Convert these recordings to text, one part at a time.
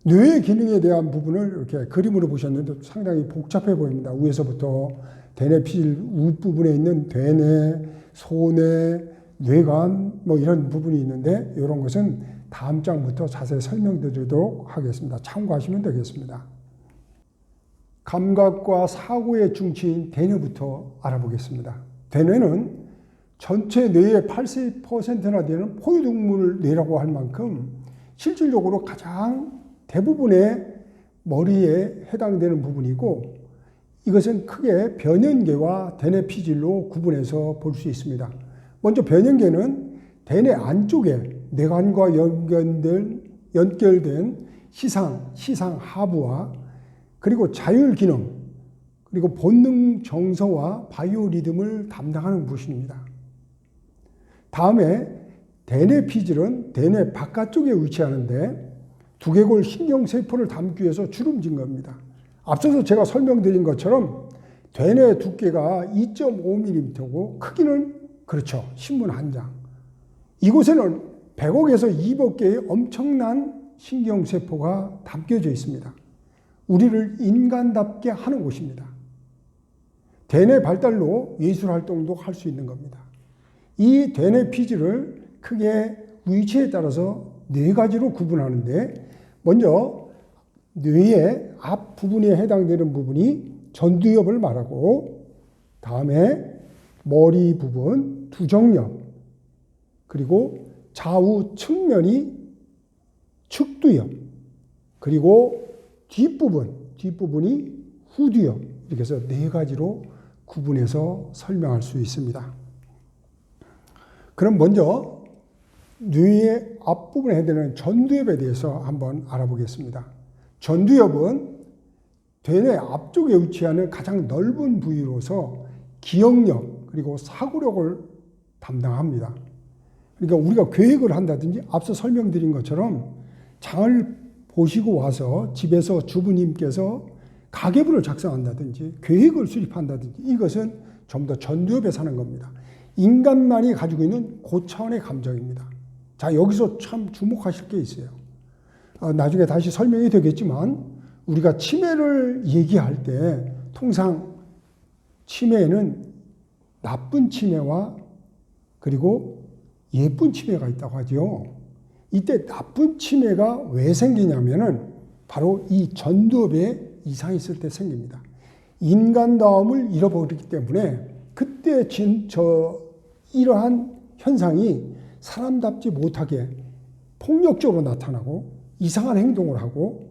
뇌의 기능에 대한 부분을 이렇게 그림으로 보셨는데 상당히 복잡해 보입니다. 위에서부터 대뇌 피질 윗부분에 있는 대뇌, 소뇌, 뇌관 뭐 이런 부분이 있는데 이런 것은 다음 장부터 자세히 설명드리도록 하겠습니다. 참고하시면 되겠습니다. 감각과 사고의 중추인 대뇌부터 알아보겠습니다. 대뇌는 전체 뇌의 80%나 되는 포유동물 뇌라고 할 만큼 실질적으로 가장 대부분의 머리에 해당되는 부분이고, 이것은 크게 변연계와 대뇌 피질로 구분해서 볼 수 있습니다. 먼저 변연계는 대뇌 안쪽에 뇌관과 연결된 시상 하부와 그리고 자율기능, 그리고 본능 정서와 바이오 리듬을 담당하는 부분입니다. 다음에 대뇌 피질은 대뇌 바깥쪽에 위치하는데 두개골 신경세포를 담기 위해서 주름진 겁니다. 앞서서 제가 설명드린 것처럼 대뇌 두께가 2.5mm고 크기는 그렇죠. 신문 한 장. 이곳에는 100억에서 200억 개의 엄청난 신경세포가 담겨져 있습니다. 우리를 인간답게 하는 곳입니다. 대뇌 발달로 예술활동도 할 수 있는 겁니다. 이 대뇌 피질을 크게 위치에 따라서 4가지로 구분하는데, 먼저 뇌의 앞부분에 해당되는 부분이 전두엽을 말하고, 다음에 머리 부분, 두정엽, 그리고 좌우 측면이 측두엽, 그리고 뒷부분이 후두엽, 이렇게 해서 4가지로 구분해서 설명할 수 있습니다. 그럼 먼저 뇌의 앞부분에 해당되는 전두엽에 대해서 한번 알아보겠습니다. 전두엽은 대뇌 앞쪽에 위치하는 가장 넓은 부위로서 기억력 그리고 사고력을 담당합니다. 그러니까 우리가 계획을 한다든지 앞서 설명드린 것처럼 장을 보시고 와서 집에서 주부님께서 가계부를 작성한다든지 계획을 수립한다든지, 이것은 전부 다 전두엽에 사는 겁니다. 인간만이 가지고 있는 고차원의 감정입니다. 자, 여기서 참 주목하실 게 있어요. 나중에 다시 설명이 되겠지만, 우리가 치매를 얘기할 때 통상 치매에는 나쁜 치매와 그리고 예쁜 치매가 있다고 하죠. 이때 나쁜 치매가 왜 생기냐면은 바로 이 전두엽에 이상이 있을 때 생깁니다. 인간다움을 잃어버리기 때문에 그때 이러한 현상이 사람답지 못하게 폭력적으로 나타나고 이상한 행동을 하고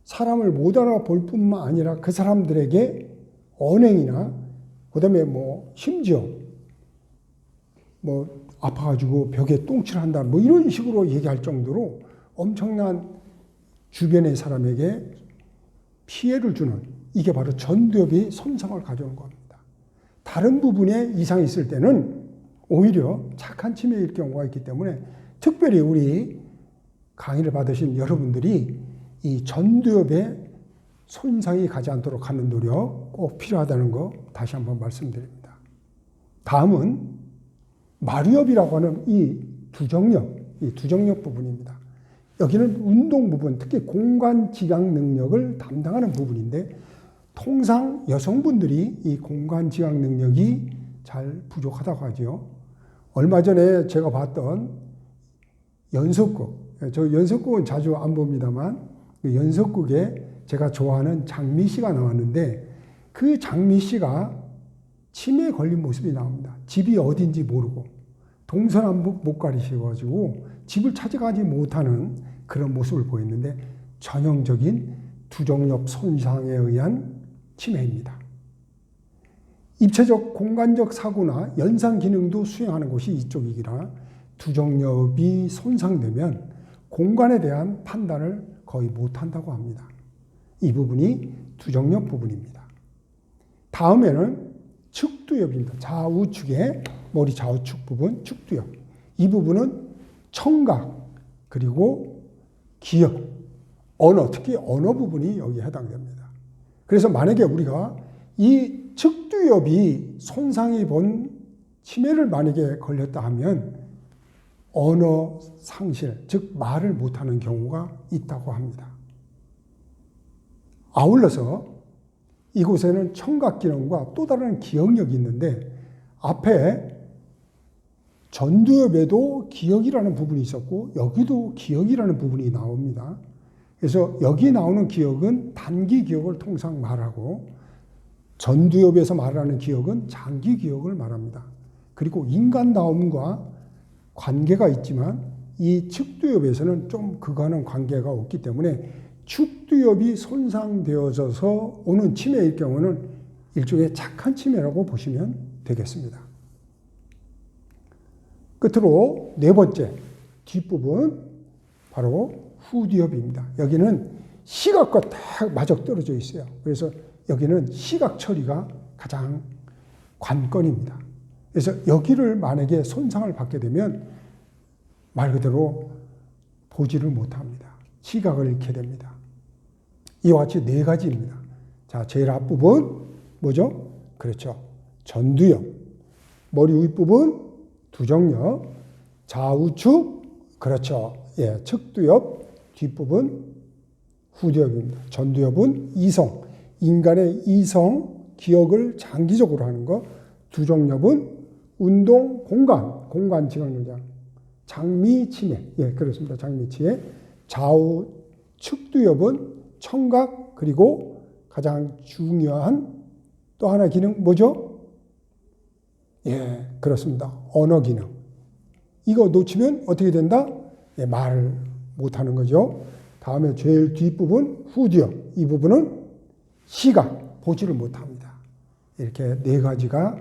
사람을 못 알아볼 뿐만 아니라 그 사람들에게 언행이나 그다음에 심지어 아파가지고 벽에 똥칠을 한다 이런 식으로 얘기할 정도로 엄청난 주변의 사람에게 피해를 주는, 이게 바로 전두엽이 손상을 가져오는 겁니다. 다른 부분에 이상이 있을 때는 오히려 착한 치매일 경우가 있기 때문에 특별히 우리 강의를 받으신 여러분들이 이 전두엽에 손상이 가지 않도록 하는 노력 꼭 필요하다는 거 다시 한번 말씀드립니다. 다음은 마류엽이라고 하는 이 두정엽 부분입니다. 여기는 운동 부분, 특히 공간 지각 능력을 담당하는 부분인데, 통상 여성분들이 이 공간 지각 능력이 잘 부족하다고 하죠. 얼마 전에 제가 봤던 연속극, 저 연속극은 자주 안 봅니다만 그 연속극에 제가 좋아하는 장미 씨가 나왔는데, 그 장미 씨가 치매에 걸린 모습이 나옵니다. 집이 어딘지 모르고 동서남북 못 가리셔가지고 집을 찾아가지 못하는 그런 모습을 보였는데, 전형적인 두정엽 손상에 의한 치매입니다. 입체적 공간적 사고나 연상 기능도 수행하는 곳이 이쪽이기라 두정엽이 손상되면 공간에 대한 판단을 거의 못한다고 합니다. 이 부분이 두정엽 부분입니다. 다음에는 측두엽입니다. 좌우측에 머리 좌우측 부분 측두엽. 이 부분은 청각 그리고 기억, 언어, 특히 언어 부분이 여기에 해당됩니다. 그래서 만약에 우리가 이 측두엽이 손상이 본 치매를 만약에 걸렸다 하면 언어 상실, 즉 말을 못하는 경우가 있다고 합니다. 아울러서 이곳에는 청각 기능과 또 다른 기억력이 있는데 앞에 전두엽에도 기억이라는 부분이 있었고 여기도 기억이라는 부분이 나옵니다. 그래서 여기 나오는 기억은 단기 기억을 통상 말하고 전두엽에서 말하는 기억은 장기 기억을 말합니다. 그리고 인간다움과 관계가 있지만 이 측두엽에서는 좀 그거와는 관계가 없기 때문에 측두엽이 손상되어져서 오는 치매일 경우는 일종의 착한 치매라고 보시면 되겠습니다. 끝으로 네 번째 뒷부분 바로 후두엽입니다. 여기는 시각과 딱 맞아떨어져 있어요. 그래서 여기는 시각 처리가 가장 관건입니다. 그래서 여기를 만약에 손상을 받게 되면 말 그대로 보지를 못합니다. 시각을 잃게 됩니다. 이와 같이 네 가지입니다. 자, 제일 앞부분 뭐죠? 그렇죠. 전두엽. 머리 윗부분 두정엽. 좌우측 그렇죠. 예, 측두엽. 뒷부분 후두엽입니다. 전두엽은 이성. 인간의 이성, 기억을 장기적으로 하는 것. 두정엽은 운동, 공간 지각요장. 장미치매. 예, 그렇습니다. 장미치매. 좌우 측두엽은 청각, 그리고 가장 중요한 또 하나 기능 뭐죠? 예, 그렇습니다. 언어 기능. 이거 놓치면 어떻게 된다? 예, 말을 못하는 거죠. 다음에 제일 뒷부분 후두엽. 이 부분은 시각, 보지를 못합니다. 이렇게 네 가지가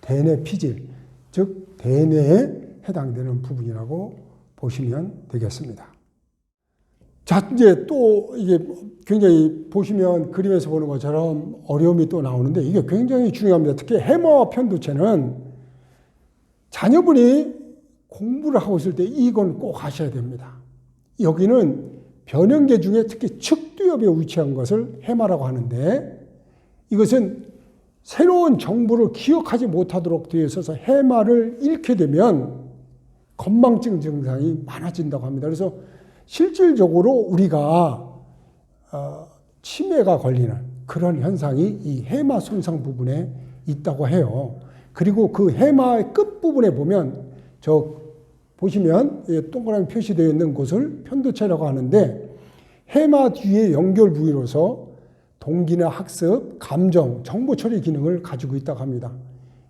대뇌 피질, 즉 대뇌에 해당되는 부분이라고 보시면 되겠습니다. 자, 이제 또 이게 굉장히 보시면 그림에서 보는 것처럼 어려움이 또 나오는데 이게 굉장히 중요합니다. 특히 해마 편도체는 자녀분이 공부를 하고 있을 때 이건 꼭 하셔야 됩니다. 여기는 변형계 중에 특히 측두엽에 위치한 것을 해마라고 하는데 이것은 새로운 정보를 기억하지 못하도록 되어 있어서 해마를 잃게 되면 건망증 증상이 많아진다고 합니다. 그래서 실질적으로 우리가 치매가 걸리는 그런 현상이 이 해마 손상 부분에 있다고 해요. 그리고 그 해마의 끝부분에 보면 보시면 동그라미 표시되어 있는 곳을 편도체라고 하는데 해마 뒤에 연결 부위로서 동기나 학습, 감정, 정보 처리 기능을 가지고 있다고 합니다.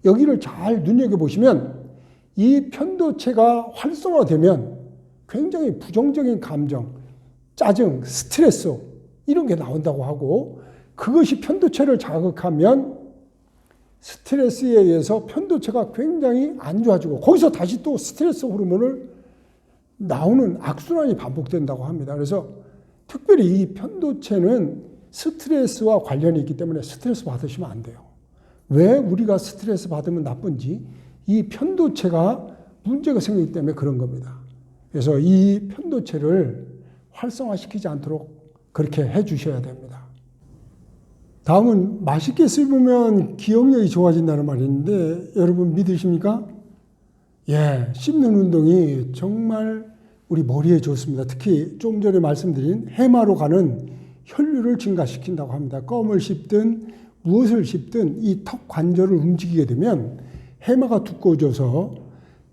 여기를 잘 눈여겨보시면 이 편도체가 활성화되면 굉장히 부정적인 감정, 짜증, 스트레스 이런 게 나온다고 하고 그것이 편도체를 자극하면 스트레스에 의해서 편도체가 굉장히 안 좋아지고 거기서 다시 또 스트레스 호르몬을 나오는 악순환이 반복된다고 합니다. 그래서 특별히 이 편도체는 스트레스와 관련이 있기 때문에 스트레스 받으시면 안 돼요. 왜 우리가 스트레스 받으면 나쁜지 이 편도체가 문제가 생기기 때문에 그런 겁니다. 그래서 이 편도체를 활성화시키지 않도록 그렇게 해 주셔야 됩니다. 다음은 맛있게 씹으면 기억력이 좋아진다는 말이 있는데 여러분 믿으십니까? 예, 씹는 운동이 정말 우리 머리에 좋습니다. 특히 좀 전에 말씀드린 해마로 가는 혈류를 증가시킨다고 합니다. 껌을 씹든 무엇을 씹든 이 턱 관절을 움직이게 되면 해마가 두꺼워져서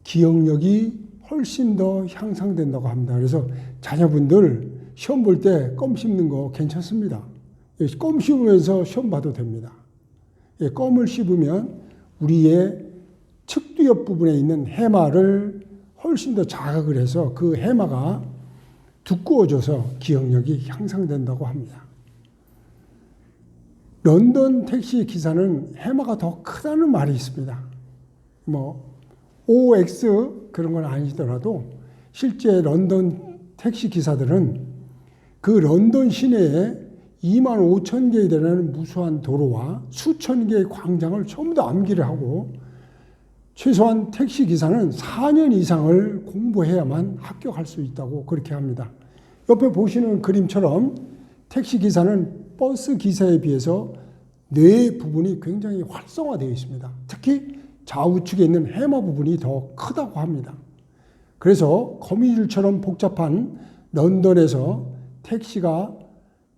기억력이 훨씬 더 향상된다고 합니다. 그래서 자녀분들 시험 볼 때 껌 씹는 거 괜찮습니다. 껌 씹으면서 시험 봐도 됩니다. 껌을 씹으면 우리의 측두엽 부분에 있는 해마를 훨씬 더 자극을 해서 그 해마가 두꺼워져서 기억력이 향상된다고 합니다. 런던 택시 기사는 해마가 더 크다는 말이 있습니다. OX 그런 건 아니더라도 실제 런던 택시 기사들은 그 런던 시내에 2만 5천 개에 달하는 무수한 도로와 수천 개의 광장을 전부 다 암기를 하고 최소한 택시 기사는 4년 이상을 공부해야만 합격할 수 있다고 그렇게 합니다. 옆에 보시는 그림처럼 택시 기사는 버스 기사에 비해서 뇌 부분이 굉장히 활성화되어 있습니다. 특히 좌우측에 있는 해마 부분이 더 크다고 합니다. 그래서 거미줄처럼 복잡한 런던에서 택시가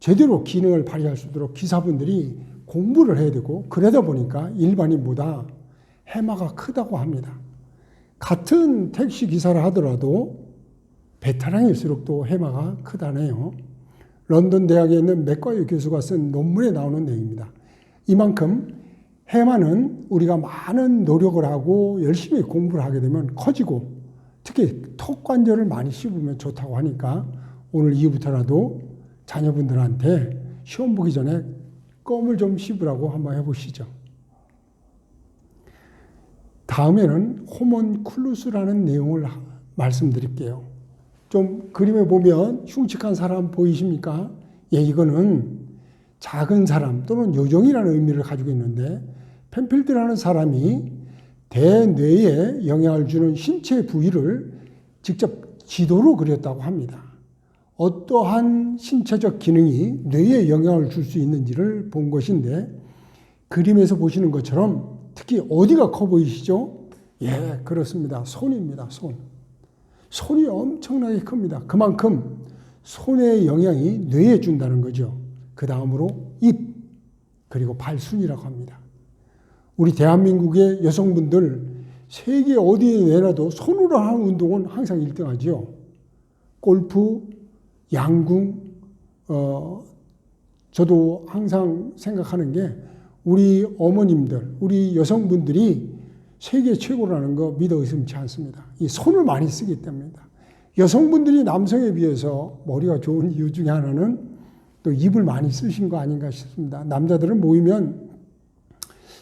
제대로 기능을 발휘할 수 있도록 기사분들이 공부를 해야 되고, 그러다 보니까 일반인보다 해마가 크다고 합니다. 같은 택시 기사를 하더라도 베테랑일수록 또 해마가 크다네요. 런던 대학에 있는 맥과이어 교수가 쓴 논문에 나오는 내용입니다. 이만큼 해마는 우리가 많은 노력을 하고 열심히 공부를 하게 되면 커지고, 특히 턱 관절을 많이 씹으면 좋다고 하니까 오늘 이후부터라도 자녀분들한테 시험 보기 전에 껌을 좀 씹으라고 한번 해보시죠. 다음에는 호몬쿨루스라는 내용을 말씀드릴게요. 좀 그림에 보면 흉측한 사람 보이십니까? 예, 이거는 작은 사람 또는 요정이라는 의미를 가지고 있는데, 펜필드라는 사람이 대뇌에 영향을 주는 신체 부위를 직접 지도로 그렸다고 합니다. 어떠한 신체적 기능이 뇌에 영향을 줄 수 있는지를 본 것인데, 그림에서 보시는 것처럼 특히 어디가 커 보이시죠? 예, 그렇습니다. 손입니다. 손. 손이 엄청나게 큽니다. 그만큼 손의 영향이 뇌에 준다는 거죠. 그 다음으로 입, 그리고 발순이라고 합니다. 우리 대한민국의 여성분들 세계 어디에 내놔도 손으로 하는 운동은 항상 1등하죠. 골프, 양궁, 저도 항상 생각하는 게 우리 어머님들, 우리 여성분들이 세계 최고라는 거 믿어 의심치 않습니다. 이 손을 많이 쓰기 때문입니다. 여성분들이 남성에 비해서 머리가 좋은 이유 중에 하나는 또 입을 많이 쓰신 거 아닌가 싶습니다. 남자들은 모이면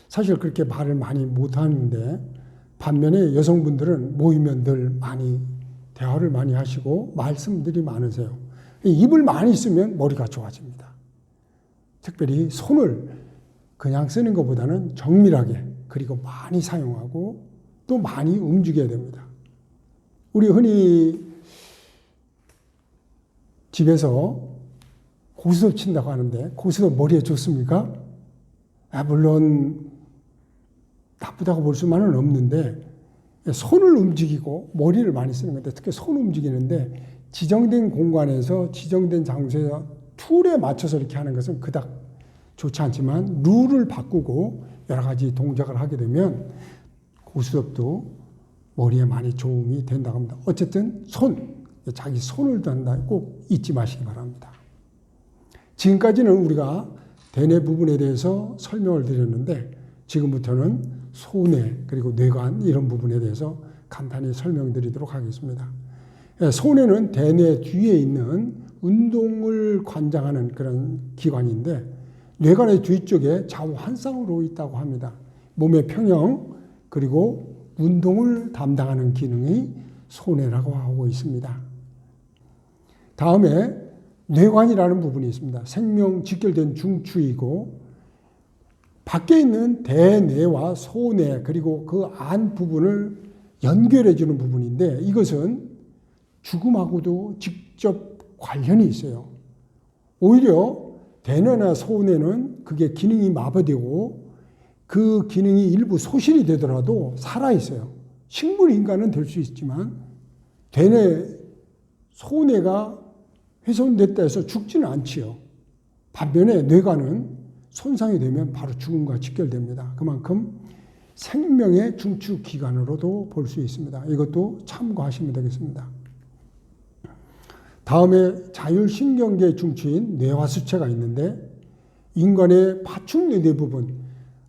사실 그렇게 말을 많이 못하는데, 반면에 여성분들은 모이면 늘 많이 대화를 많이 하시고 말씀들이 많으세요. 입을 많이 쓰면 머리가 좋아집니다. 특별히 손을 그냥 쓰는 것보다는 정밀하게, 그리고 많이 사용하고 또 많이 움직여야 됩니다. 우리 흔히 집에서 고스톱 친다고 하는데, 고스톱 머리에 좋습니까? 물론 나쁘다고 볼 수만은 없는데, 손을 움직이고 머리를 많이 쓰는 건데, 특히 손 움직이는데 지정된 공간에서 지정된 장소에서 툴에 맞춰서 이렇게 하는 것은 그닥 좋지 않지만, 룰을 바꾸고 여러 가지 동작을 하게 되면 고스톱도 머리에 많이 도움이 된다고 합니다. 어쨌든 손, 자기 손을 단다 꼭 잊지 마시기 바랍니다. 지금까지는 우리가 대뇌 부분에 대해서 설명을 드렸는데, 지금부터는 소뇌 그리고 뇌관 이런 부분에 대해서 간단히 설명드리도록 하겠습니다. 소뇌는 대뇌 뒤에 있는 운동을 관장하는 그런 기관인데, 뇌관의 뒤쪽에 좌우 한쌍으로 있다고 합니다. 몸의 평형 그리고 운동을 담당하는 기능이 소뇌라고 하고 있습니다. 다음에 뇌관이라는 부분이 있습니다. 생명 직결된 중추이고, 밖에 있는 대뇌와 소뇌 그리고 그 안 부분을 연결해 주는 부분인데, 이것은 죽음하고도 직접 관련이 있어요. 오히려 대뇌나 소뇌는 그게 기능이 마비되고 그 기능이 일부 소실이 되더라도 살아있어요. 식물 인간은 될 수 있지만 대뇌, 소뇌가 훼손됐다 해서 죽지는 않지요. 반면에 뇌관은 손상이 되면 바로 죽음과 직결됩니다. 그만큼 생명의 중추기관으로도 볼 수 있습니다. 이것도 참고하시면 되겠습니다. 다음에 자율신경계 중추인 뇌화수체가 있는데, 인간의 파충류 뇌 부분,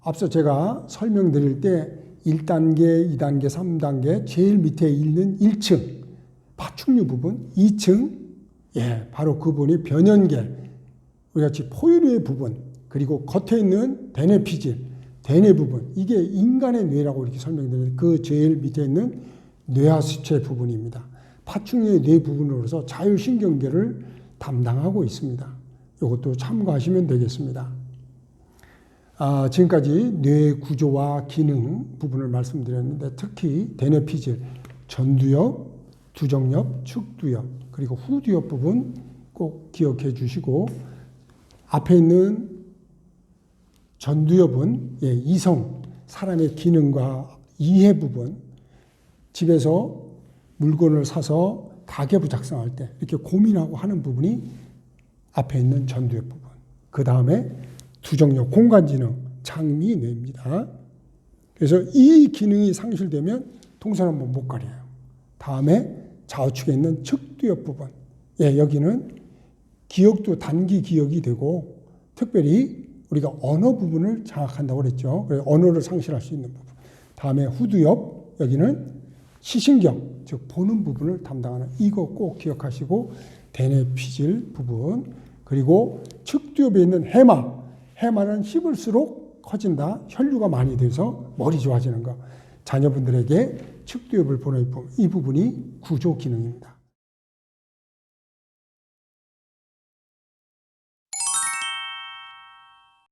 앞서 제가 설명드릴 때 1단계, 2단계, 3단계 제일 밑에 있는 1층 파충류 부분, 2층 바로 그 부분이 변연계, 우리같이 포유류의 부분, 그리고 겉에 있는 대뇌 피질, 대뇌 부분, 이게 인간의 뇌라고 이렇게 설명드리는데, 그 제일 밑에 있는 뇌하수체 부분입니다. 파충류의 뇌 부분으로서 자율신경계를 담당하고 있습니다. 이것도 참고하시면 되겠습니다. 지금까지 뇌 구조와 기능 부분을 말씀드렸는데, 특히 대뇌 피질, 전두엽, 두정엽, 측두엽, 그리고 후두엽 부분 꼭 기억해 주시고, 앞에 있는 전두엽은 이성, 사람의 기능과 이해 부분, 집에서 물건을 사서 가계부 작성할 때 이렇게 고민하고 하는 부분이 앞에 있는 전두엽 부분. 그 다음에 두정력, 공간지능, 장미, 뇌입니다. 그래서 이 기능이 상실되면 동서남북 못 가려요. 다음에 좌우측에 있는 측두엽 부분. 예, 여기는 기억도 단기 기억이 되고 특별히 우리가 언어 부분을 장악한다고 그랬죠. 그래서 언어를 상실할 수 있는 부분. 다음에 후두엽, 여기는 시신경, 즉 보는 부분을 담당하는, 이거 꼭 기억하시고, 대뇌피질 부분, 그리고 측두엽에 있는 해마, 해마는 씹을수록 커진다. 혈류가 많이 돼서 머리 좋아지는 거. 자녀분들에게 측두엽을 보내는 이 부분이 구조 기능입니다.